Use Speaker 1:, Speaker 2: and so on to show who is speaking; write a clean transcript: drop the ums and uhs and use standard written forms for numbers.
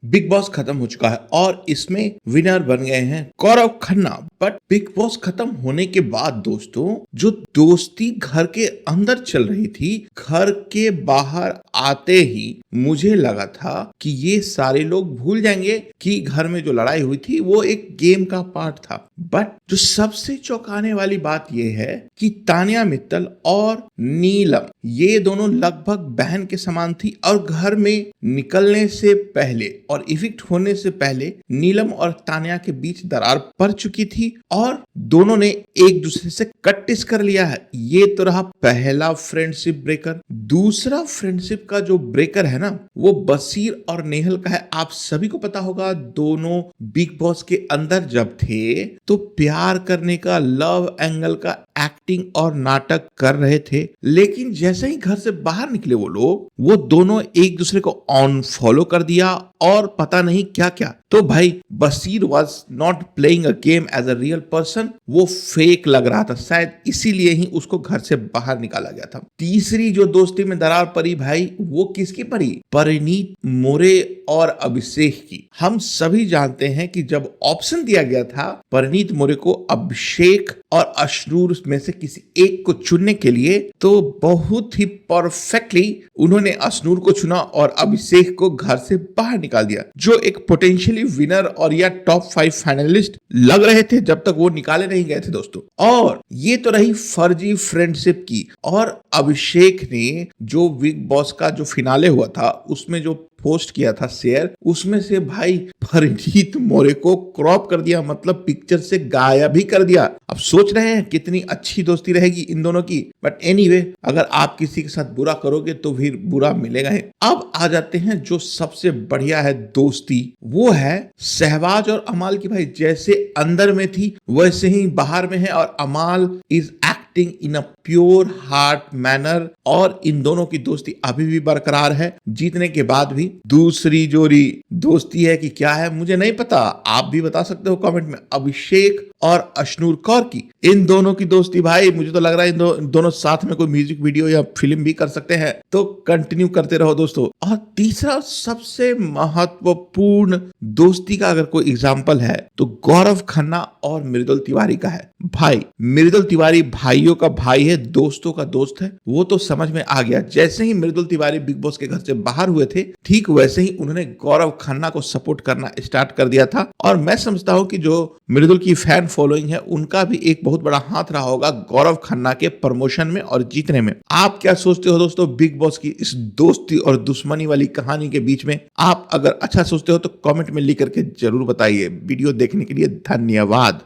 Speaker 1: Big boss खत्म हो चुका है और इसमें विनर बन गए हैं Gaurav Khanna. But big boss खत्म होने के बाद दोस्तों जो दोस्ती घर के अंदर चल रही थी, घर के बाहर आते ही मुझे लगा था कि ये सारे लोग भूल जाएंगे कि घर में जो लड़ाई हुई थी वो एक गेम का पार्ट था। बट जो सबसे चौंकाने वाली बात यह है कि तान्या मित्तल और नीलम ये दोनों लगभग बहन के समान थी और घर में निकलने से पहले और इविक्ट होने से पहले नीलम और तान्या के बीच दरार पड़ चुकी थी और दोनों ने एक दूसरे से कट्टिस कर लिया है। ये तो रहा पहला फ्रेंडशिप ब्रेकर। दूसरा फ्रेंडशिप का जो ब्रेकर है ना वो बसीर और नेहल का है। आप सभी को पता होगा दोनों बिग बॉस के अंदर जब थे तो प्यार करने का, लव एंगल का एक्टिंग और नाटक कर रहे थे, लेकिन जैसे ही घर से बाहर निकले वो दोनों एक दूसरे को अनफॉलो कर दिया और पता नहीं क्या क्या। तो भाई Basir was not playing a game as a real person, वो फेक लग रहा था, शायद इसीलिए ही उसको घर से बाहर निकाला गया था। तीसरी जो दोस्ती में दरार पड़ी भाई वो किसकी पड़ी? परिणीत मोरे और अभिषेक की। हम सभी जानते हैं कि जब ऑप्शन दिया गया था परिणीत मोरे को अभिषेक और अश्नूर में से किसी एक को चुनने के लिए, तो बहुत ही परफेक्टली उन्होंने अश्नूर को चुना और अभिषेक को घर से बाहर निकाल दिया, जो एक पोटेंशियली विनर और या टॉप 5 फाइनलिस्ट लग रहे थे जब तक वो निकाले नहीं गए थे दोस्तों। और ये तो रही फर्जी फ्रेंडशिप की। और अभिषेक ने जो बिग बॉस का जो फिनाले हुआ था उसमें जो पोस्ट किया था शेयर, उसमें से भाई परिणीत मोरे को क्रॉप कर दिया, मतलब पिक्चर से गायब ही कर दिया। अब सोच रहे हैं कितनी अच्छी दोस्ती रहेगी इन दोनों की। बट एनीवे, अगर आप किसी के साथ बुरा करोगे तो फिर बुरा मिलेगा ही। अब आ जाते हैं जो सबसे बढ़िया है दोस्ती, वो है शहबाज और अमाल की। भाई जैसे अंदर में थी वैसे ही बाहर में है और अमाल is acting in a pure heart manner और इन दोनों की दोस्ती अभी भी बरकरार है जीतने के बाद भी। दूसरी जोड़ी दोस्ती है कि क्या है मुझे नहीं पता, आप भी बता सकते हो कमेंट में। अभिषेक और अश्नूर कौर की, इन दोनों की दोस्ती भाई मुझे तो लग रहा है इन दोनों साथ में कोई म्यूजिक वीडियो या फिल्म भी कर सकते हैं, तो कंटिन्यू करते रहो दोस्तों। और तीसरा सबसे महत्वपूर्ण दोस्ती का अगर कोई एग्जाम्पल है तो गौरव खन्ना और मृदुल तिवारी का है। भाई मृदुल तिवारी भाइयों का भाई है, दोस्तों का दोस्त है, वो तो समझ में आ गया। जैसे ही मृदुल तिवारी बिग बॉस के घर से बाहर हुए थे ठीक वैसे ही उन्होंने गौरव खन्ना को सपोर्ट करना स्टार्ट कर दिया था। और मैं समझता हूं कि जो मृदुल की फैन फॉलोइंग है उनका भी एक बहुत बड़ा हाथ रहा होगा गौरव खन्ना के प्रमोशन में और जीतने में। आप क्या सोचते हो दोस्तों बिग बॉस की इस दोस्ती और दुश्मनी वाली कहानी के बीच में? आप अगर अच्छा सोचते हो तो कमेंट में लिख करके जरूर बताइए। वीडियो देखने के लिए धन्यवाद।